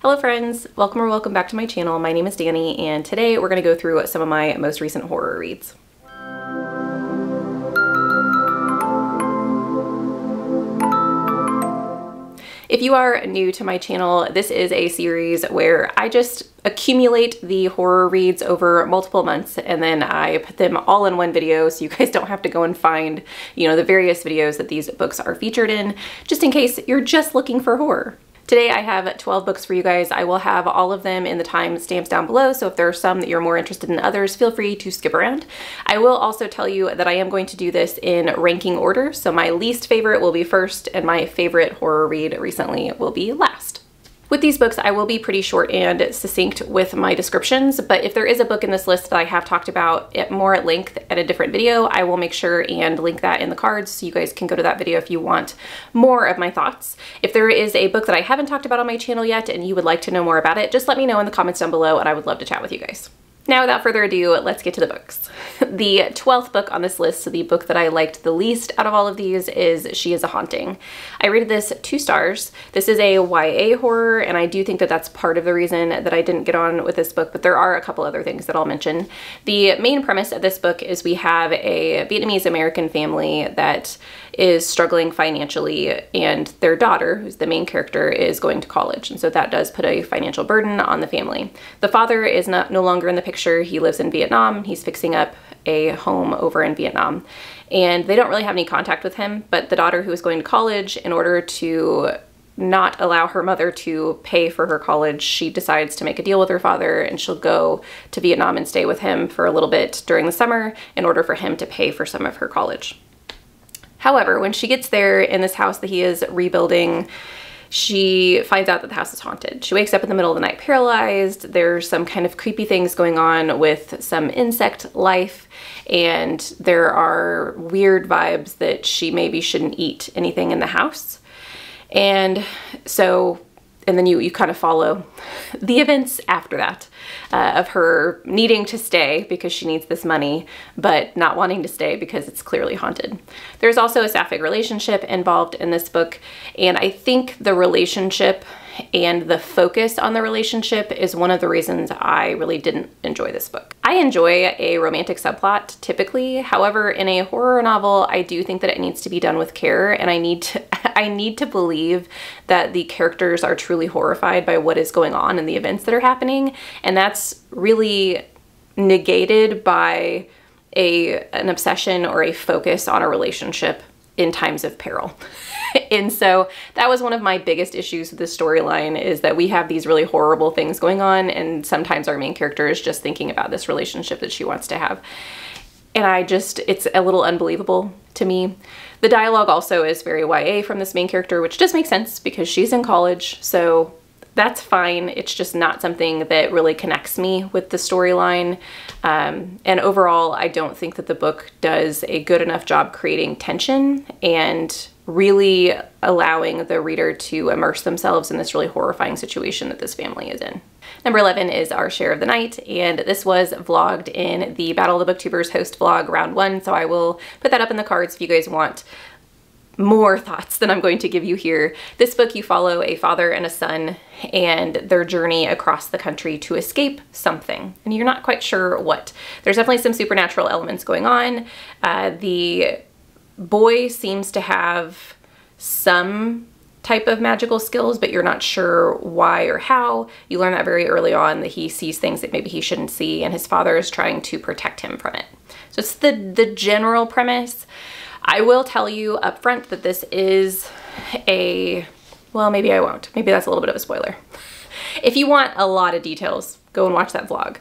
Hello friends, welcome or welcome back to my channel. My name is Danny and today we're going to go through some of my most recent horror reads. If you are new to my channel, this is a series where I just accumulate the horror reads over multiple months and then I put them all in one video so you guys don't have to go and find, the various videos that these books are featured in, just in case you're just looking for horror. Today I have 12 books for you guys. I will have all of them in the timestamps down below, so if there are some that you're more interested in than others, feel free to skip around. I will also tell you that I am going to do this in ranking order, so my least favorite will be first and my favorite horror read recently will be last. With these books, I will be pretty short and succinct with my descriptions, but if there is a book in this list that I have talked about more at length at a different video, I will make sure and link that in the cards so you guys can go to that video if you want more of my thoughts. If there is a book that I haven't talked about on my channel yet and you would like to know more about it, just let me know in the comments down below and I would love to chat with you guys. Now, without further ado, let's get to the books. The 12th book on this list, so the book that I liked the least out of all of these, is She Is a Haunting. I rated this 2 stars. This is a YA horror, and I do think that that's part of the reason that I didn't get on with this book, but there are a couple other things that I'll mention. The main premise of this book is we have a Vietnamese American family that is struggling financially, and their daughter, who's the main character, is going to college, and so that does put a financial burden on the family. The father is no longer in the picture. He lives in Vietnam. He's fixing up a home over in Vietnam, and they don't really have any contact with him, but the daughter, who is going to college, in order to not allow her mother to pay for her college, she decides to make a deal with her father and she'll go to Vietnam and stay with him for a little bit during the summer in order for him to pay for some of her college. However, when she gets there in this house that he is rebuilding, she finds out that the house is haunted. She wakes up in the middle of the night paralyzed. There's some kind of creepy things going on with some insect life, and there are weird vibes that she maybe shouldn't eat anything in the house. And then you kind of follow the events after that of her needing to stay because she needs this money, but not wanting to stay because it's clearly haunted. There's also a sapphic relationship involved in this book, and I think the relationship and the focus on the relationship is one of the reasons I really didn't enjoy this book. I enjoy a romantic subplot typically. However, in a horror novel, I do think that it needs to be done with care, and I need to believe that the characters are truly horrified by what is going on and the events that are happening, and that's really negated by an obsession or a focus on a relationship in times of peril. And so that was one of my biggest issues with this storyline, is that we have these really horrible things going on, and sometimes our main character is just thinking about this relationship that she wants to have. And it's a little unbelievable to me. The dialogue also is very YA from this main character, which does make sense because she's in college, so that's fine. It's just not something that really connects me with the storyline. And overall, I don't think that the book does a good enough job creating tension and really allowing the reader to immerse themselves in this really horrifying situation that this family is in. Number 11 is Our Share of the Night, and this was vlogged in the Battle of the Booktubers host vlog round 1, so I will put that up in the cards if you guys want more thoughts than I'm going to give you here. This book, you follow a father and a son and their journey across the country to escape something, and you're not quite sure what. There's definitely some supernatural elements going on. The boy seems to have some type of magical skills, but you're not sure why or how. You learn that very early on, that he sees things that maybe he shouldn't see, and his father is trying to protect him from it. So it's the general premise. I will tell you up front that this is well, maybe I won't. Maybe that's a little bit of a spoiler. If you want a lot of details, go and watch that vlog.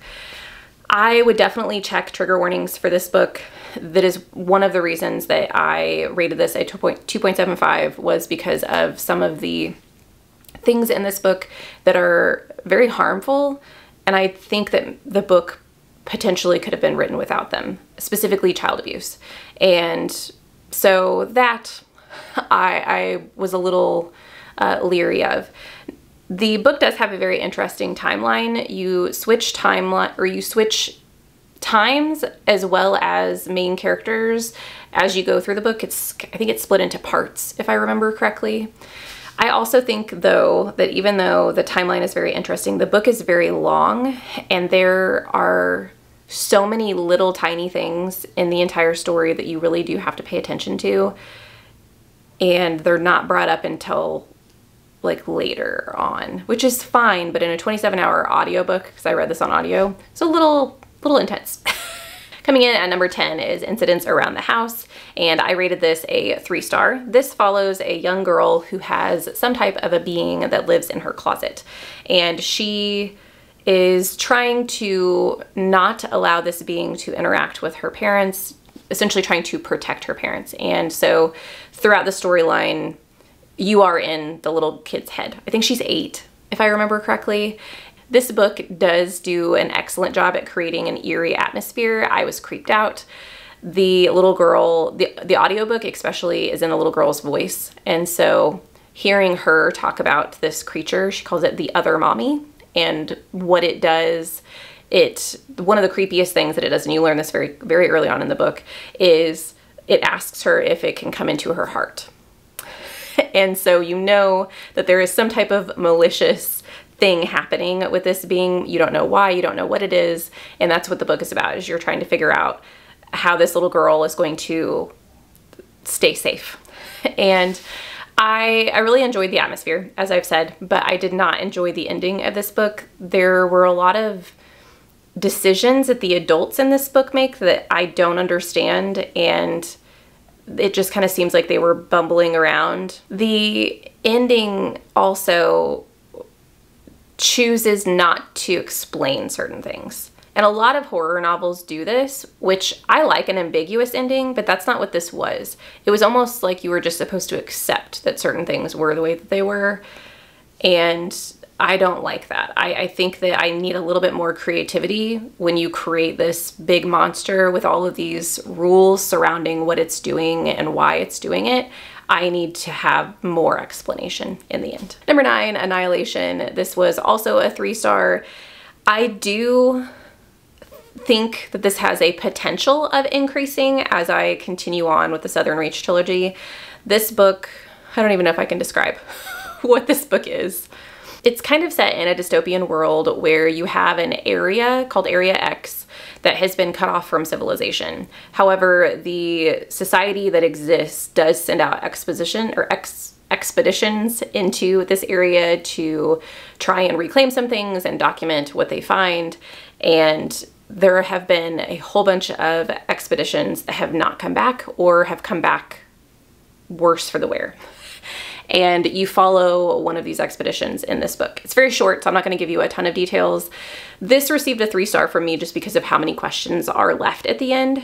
I would definitely check trigger warnings for this book. That is one of the reasons that I rated this a 2.75, was because of some of the things in this book that are very harmful, and I think that the book potentially could have been written without them, specifically child abuse. And so that I was a little leery of. The book does have a very interesting timeline. You switch times as well as main characters as you go through the book. I think it's split into parts, if I remember correctly. I also think, though, that even though the timeline is very interesting, the book is very long, and there are so many little tiny things in the entire story that you really do have to pay attention to, and they're not brought up until like later on, which is fine, but in a 27-hour audiobook, because I read this on audio, it's a little intense. Coming in at number 10 is Incidents Around the House, and I rated this a 3-star. This follows a young girl who has some type of a being that lives in her closet, and she is trying to not allow this being to interact with her parents, essentially trying to protect her parents. And so throughout the storyline, you are in the little kid's head. I think she's 8, if I remember correctly. This book does do an excellent job at creating an eerie atmosphere. I was creeped out. The little girl, the audiobook especially, is in the little girl's voice. And so hearing her talk about this creature, she calls it the other mommy, and what it does, one of the creepiest things that it does, and you learn this very, very early on in the book, is it asks her if it can come into her heart. And so you know that there is some type of malicious thing happening with this being. You don't know why, you don't know what it is, and that's what the book is about, is you're trying to figure out how this little girl is going to stay safe. And I really enjoyed the atmosphere, as I've said, but I did not enjoy the ending of this book. There were a lot of decisions that the adults in this book make that I don't understand, and it just kind of seems like they were bumbling around. The ending also chooses not to explain certain things. And a lot of horror novels do this, which I like an ambiguous ending, but that's not what this was. It was almost like you were just supposed to accept that certain things were the way that they were. And I don't like that. I think that I need a little bit more creativity when you create this big monster with all of these rules surrounding what it's doing and why it's doing it. I need to have more explanation in the end. Number 9, Annihilation. This was also a 3-star. I do think that this has a potential of increasing as I continue on with the Southern Reach trilogy. This book, I don't even know if I can describe what this book is. It's kind of set in a dystopian world where you have an area called Area X that has been cut off from civilization. However, the society that exists does send out expeditions into this area to try and reclaim some things and document what they find. And there have been a whole bunch of expeditions that have not come back, or have come back worse for the wear. And you follow one of these expeditions in this book. It's very short, so I'm not going to give you a ton of details. This received a 3-star from me just because of how many questions are left at the end.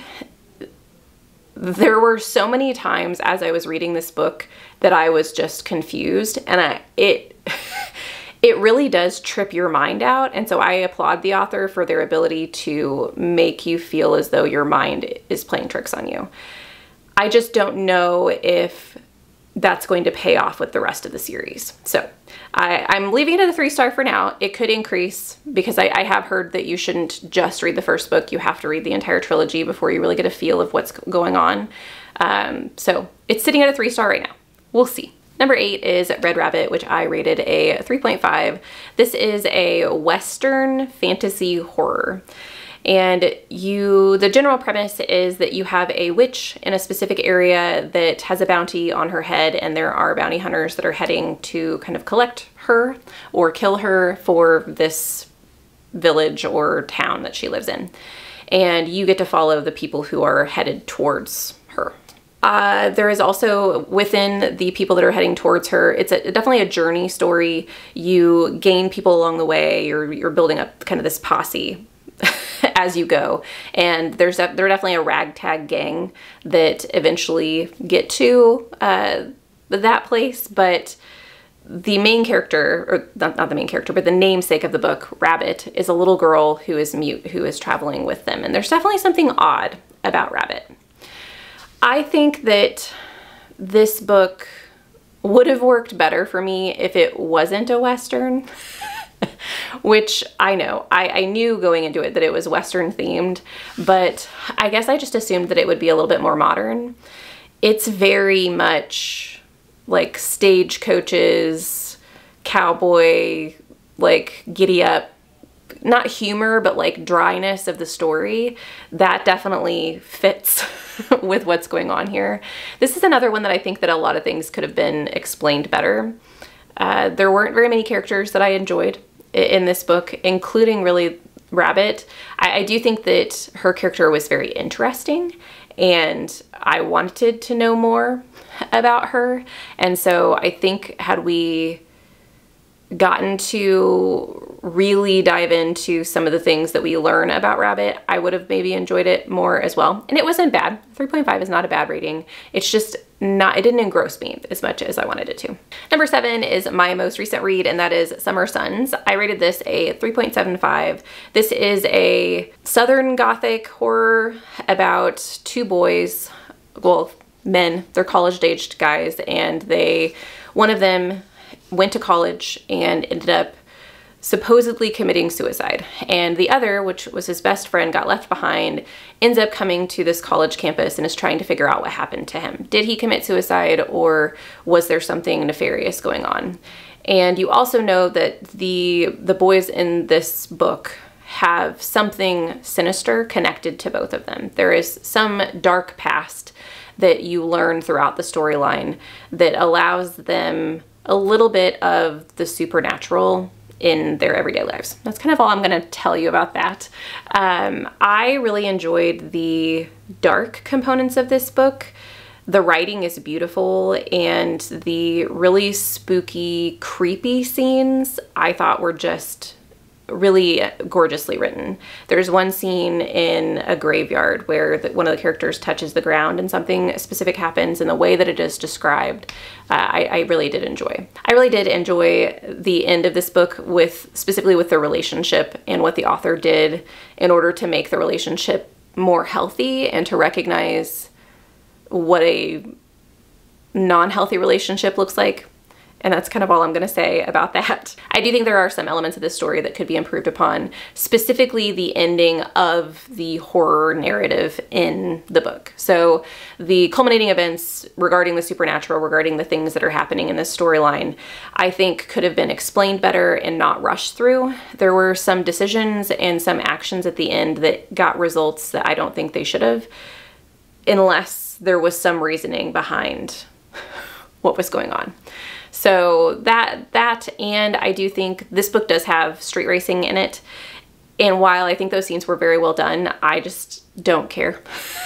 There were so many times as I was reading this book that I was just confused, and it really does trip your mind out. And so I applaud the author for their ability to make you feel as though your mind is playing tricks on you. I just don't know if that's going to pay off with the rest of the series. So I'm leaving it at a 3-star for now. It could increase because I have heard that you shouldn't just read the first book. You have to read the entire trilogy before you really get a feel of what's going on. So it's sitting at a 3-star right now. We'll see. Number 8 is Red Rabbit, which I rated a 3.5. This is a Western fantasy horror. And the general premise is that you have a witch in a specific area that has a bounty on her head, and there are bounty hunters that are heading to kind of collect her or kill her for this village or town that she lives in. And you get to follow the people who are headed towards her. There is also, within the people that are heading towards her, it's definitely a journey story. You gain people along the way. You're building up kind of this posse as you go, and they're definitely a ragtag gang that eventually get to that place. But the main character, or not the main character, but the namesake of the book, Rabbit, is a little girl who is mute, who is traveling with them, and there's definitely something odd about Rabbit. I think that this book would have worked better for me if it wasn't a Western. Which I know, I knew going into it that it was Western themed, but I guess I just assumed that it would be a little bit more modern. It's very much like stagecoaches, cowboy, like giddy up, not humor, but like dryness of the story, that definitely fits with what's going on here. This is another one that I think that a lot of things could have been explained better. There weren't very many characters that I enjoyed in this book, including really Rabbit. I do think that her character was very interesting and I wanted to know more about her. And so I think had we gotten to really dive into some of the things that we learn about Rabbit, I would have maybe enjoyed it more as well. And it wasn't bad. 3.5 is not a bad rating. It's just not, it didn't engross me as much as I wanted it to. Number 7 is my most recent read, and that is Summer Suns. I rated this a 3.75. This is a Southern Gothic horror about two boys, well, men, they're college-aged guys, and one of them went to college and ended up supposedly committing suicide. And the other, which was his best friend, got left behind, ends up coming to this college campus and is trying to figure out what happened to him. Did he commit suicide, or was there something nefarious going on? And you also know that the boys in this book have something sinister connected to both of them. There is some dark past that you learn throughout the storyline that allows them a little bit of the supernatural in their everyday lives. That's kind of all I'm going to tell you about that. I really enjoyed the dark components of this book. The writing is beautiful, and the really spooky, creepy scenes I thought were just really gorgeously written. There's one scene in a graveyard where one of the characters touches the ground and something specific happens, and the way that it is described, I really did enjoy. I really did enjoy the end of this book, specifically with the relationship and what the author did in order to make the relationship more healthy and to recognize what a non-healthy relationship looks like. And that's kind of all I'm going to say about that. I do think there are some elements of this story that could be improved upon, specifically the ending of the horror narrative in the book. So the culminating events regarding the supernatural, regarding the things that are happening in this storyline, I think could have been explained better and not rushed through. There were some decisions and some actions at the end that got results that I don't think they should have, unless there was some reasoning behind what was going on. So that, and I do think this book does have street racing in it. And while I think those scenes were very well done, I just don't care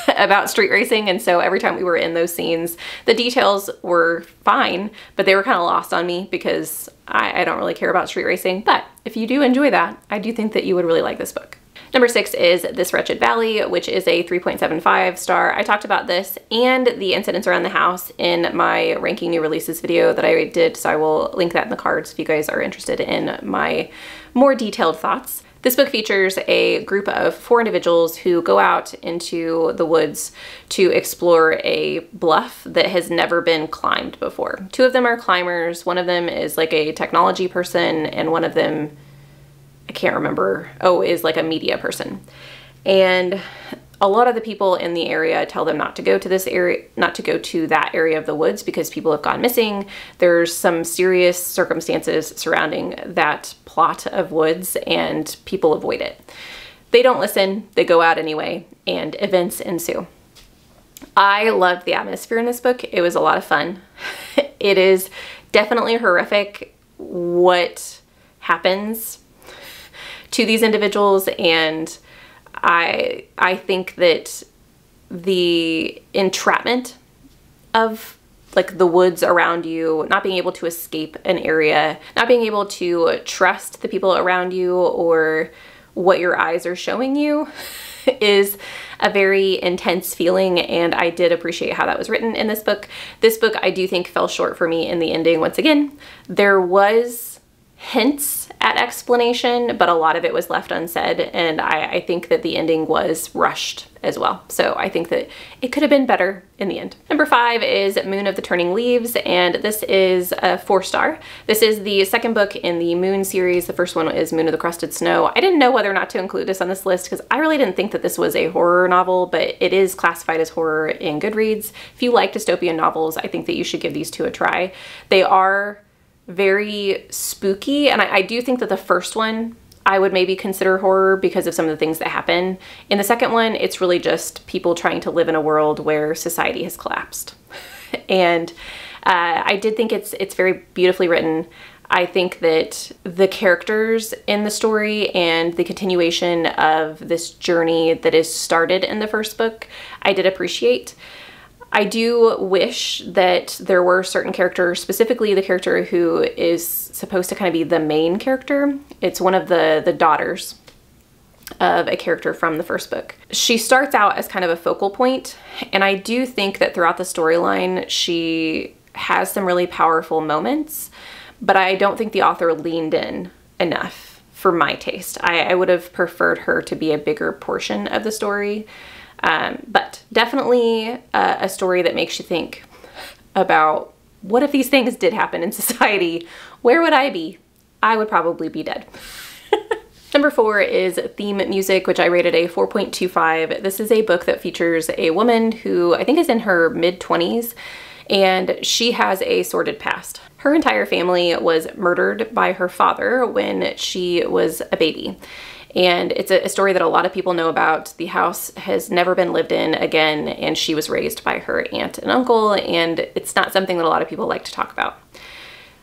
about street racing. And so every time we were in those scenes, the details were fine, but they were kind of lost on me because I don't really care about street racing. But if you do enjoy that, I do think that you would really like this book. Number 6 is This Wretched Valley, which is a 3.75 star. I talked about this and the incidents around the house in my ranking new releases video that I did, so I will link that in the cards if you guys are interested in my more detailed thoughts. This book features a group of 4 individuals who go out into the woods to explore a bluff that has never been climbed before. 2 of them are climbers, one of them is like a technology person, and one of them, I can't remember, is like a media person. And a lot of the people in the area tell them not to go to this area, not to go to that area of the woods because people have gone missing. There's some serious circumstances surrounding that plot of woods and people avoid it. They don't listen, they go out anyway, and events ensue. I loved the atmosphere in this book. It was a lot of fun. It is definitely horrific what happens to these individuals, and I think that the entrapment of like the woods around you, not being able to escape an area, not being able to trust the people around you or what your eyes are showing you is a very intense feeling, and I did appreciate how that was written in this book. This book I do think fell short for me in the ending once again. There was hints at explanation, but a lot of it was left unsaid, and I think that the ending was rushed as well. So I think that it could have been better in the end. Number 5 is Moon of the Turning Leaves, and this is a 4-star. This is the second book in the Moon series. The first one is Moon of the Crusted Snow. I didn't know whether or not to include this on this list because I really didn't think that this was a horror novel, but it is classified as horror in Goodreads. If you like dystopian novels, I think that you should give these two a try. They are very spooky, and I do think that the first one I would maybe consider horror because of some of the things that happen. In the second one, it's really just people trying to live in a world where society has collapsed. And I did think it's very beautifully written. I think that the characters in the story and the continuation of this journey that is started in the first book, I did appreciate. I do wish that there were certain characters, specifically the character who is supposed to kind of be the main character. It's one of the daughters of a character from the first book. She starts out as kind of a focal point, and I do think that throughout the storyline, she has some really powerful moments, but I don't think the author leaned in enough for my taste. I would have preferred her to be a bigger portion of the story. But definitely a story that makes you think about what if these things did happen in society? Where would I be? I would probably be dead. Number 4 is Theme Music, which I rated a 4.25. This is a book that features a woman who I think is in her mid-20s, and she has a sordid past. Her entire family was murdered by her father when she was a baby. And it's a story that a lot of people know about. The house has never been lived in again, and she was raised by her aunt and uncle, and it's not something that a lot of people like to talk about.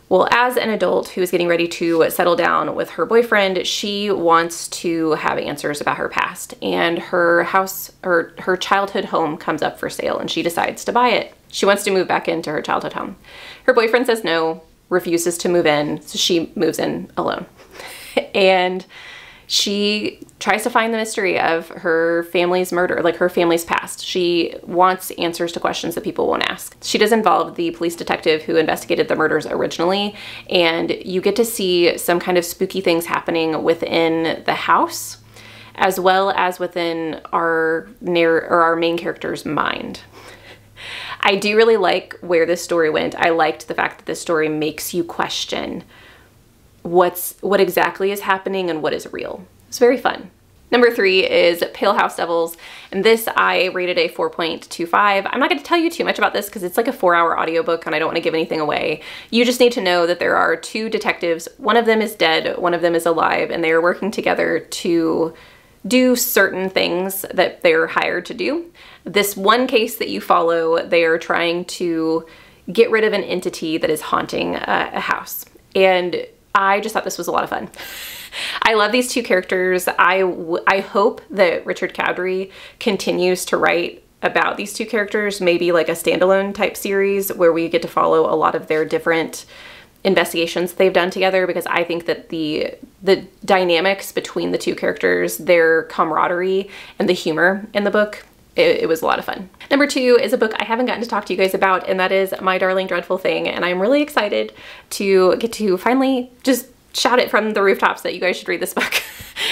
Well, as an adult who is getting ready to settle down with her boyfriend, she wants to have answers about her past, and her house, or her childhood home, comes up for sale, and she decides to buy it. She wants to move back into her childhood home. Her boyfriend says no, refuses to move in, so she moves in alone. And she tries to find the mystery of her family's murder, like her family's past. She wants answers to questions that people won't ask. She does involve the police detective who investigated the murders originally, and you get to see some kind of spooky things happening within the house, as well as within our main character's mind. I do really like where this story went. I liked the fact that this story makes you question what exactly is happening and what is real. It's very fun. Number 3 is Pale House Devils, and this I rated a 4.25. I'm not going to tell you too much about this because it's like a 4-hour audiobook and I don't want to give anything away. You just need to know that there are 2 detectives. One of them is dead, one of them is alive, and they are working together to do certain things that they're hired to do. This one case that you follow, they are trying to get rid of an entity that is haunting a house. And I just thought this was a lot of fun. I love these 2 characters. I hope that Richard Cowdery continues to write about these 2 characters, maybe like a standalone type series where we get to follow a lot of their different investigations they've done together, because I think that the dynamics between the 2 characters, their camaraderie, and the humor in the book, it was a lot of fun. Number 2 is a book I haven't gotten to talk to you guys about, and that is My Darling Dreadful Thing, and I'm really excited to get to finally just shout it from the rooftops that you guys should read this book.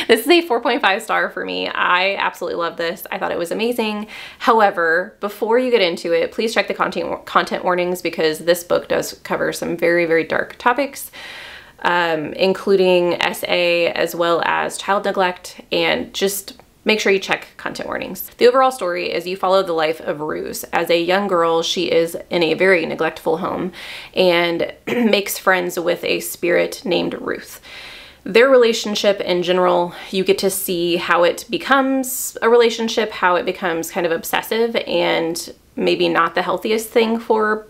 This is a 4.5 star for me. I absolutely love this. I thought it was amazing. However, before you get into it, please check the content warnings, because this book does cover some very, very dark topics, including SA as well as child neglect, and just make sure you check content warnings. The overall story is you follow the life of Ruse. As a young girl, she is in a very neglectful home and makes friends with a spirit named Ruth. Their relationship in general, you get to see how it becomes a relationship, how it becomes kind of obsessive and maybe not the healthiest thing for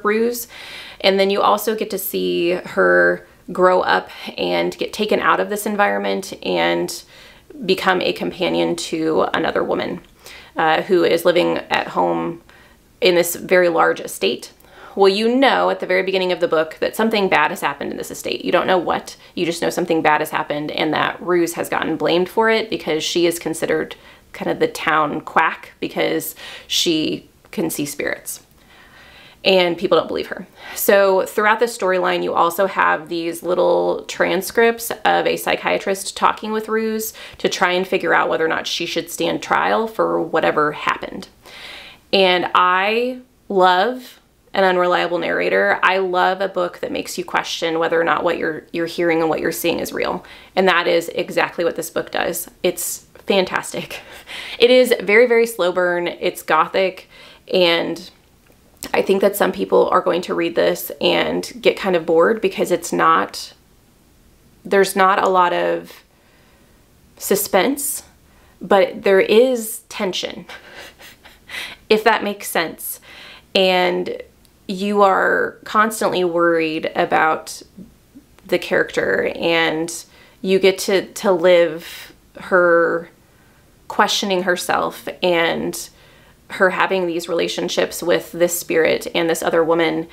Ruse. And then you also get to see her grow up and get taken out of this environment and become a companion to another woman who is living at home in this very large estate. Well, you know at the very beginning of the book that something bad has happened in this estate. You don't know what, you just know something bad has happened, and that Ruse has gotten blamed for it because she is considered kind of the town quack because she can see spirits. and people don't believe her. So throughout the storyline, you also have these little transcripts of a psychiatrist talking with Ruse to try and figure out whether or not she should stand trial for whatever happened. And I love an unreliable narrator. I love a book that makes you question whether or not what you're hearing and what you're seeing is real. And that is exactly what this book does. It's fantastic. It is very, very slow burn. It's gothic, and I think that some people are going to read this and get kind of bored because there's not a lot of suspense, but there is tension, if that makes sense. And you are constantly worried about the character, and you get to live her questioning herself and her having these relationships with this spirit and this other woman.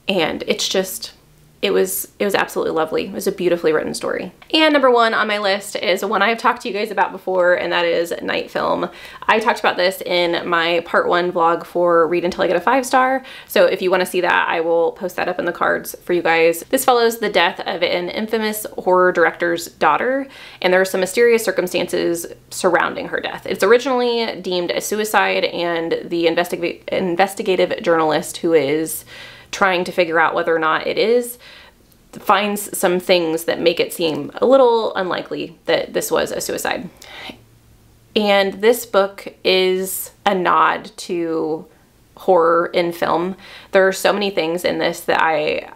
And it's just, it was absolutely lovely. It was a beautifully written story. And number one on my list is one I've talked to you guys about before, and that is Night Film. I talked about this in my part 1 vlog for Read Until I Get a 5-star. So if you want to see that, I will post that up in the cards for you guys. This follows the death of an infamous horror director's daughter, and there are some mysterious circumstances surrounding her death. It's originally deemed a suicide, and the investigative journalist who is trying to figure out whether or not it is finds some things that make it seem a little unlikely that this was a suicide. And this book is a nod to horror in film. There are so many things in this that I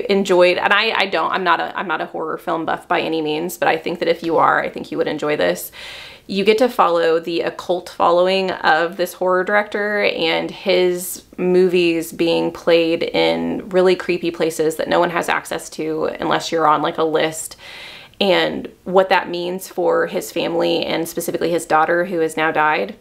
enjoyed, and I'm not a horror film buff by any means, but I think that if you are, I think you would enjoy this. You get to follow the occult following of this horror director and his movies being played in really creepy places that no one has access to unless you're on like a list, and what that means for his family and specifically his daughter who has now died.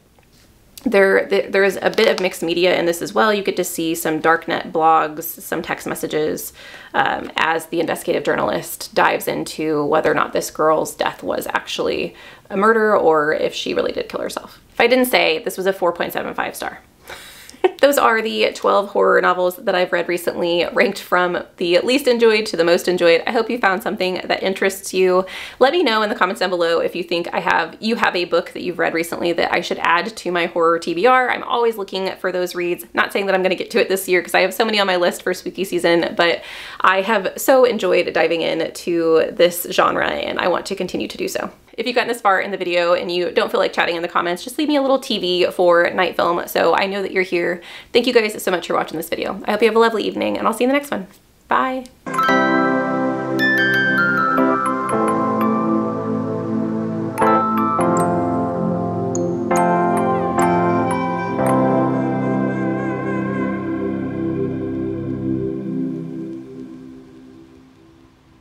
There is a bit of mixed media in this as well. You get to see some darknet blogs, some text messages, as the investigative journalist dives into whether or not this girl's death was actually a murder or if she really did kill herself. If I didn't say, this was a 4.75 star. Those are the 12 horror novels that I've read recently, ranked from the least enjoyed to the most enjoyed. I hope you found something that interests you. Let me know in the comments down below if you think you have a book that you've read recently that I should add to my horror TBR. I'm always looking for those reads. Not saying that I'm going to get to it this year because I have so many on my list for spooky season, but I have so enjoyed diving into this genre and I want to continue to do so. If you've gotten this far in the video and you don't feel like chatting in the comments, just leave me a little TV for Night Film so I know that you're here. Thank you guys so much for watching this video. I hope you have a lovely evening, and I'll see you in the next one. Bye.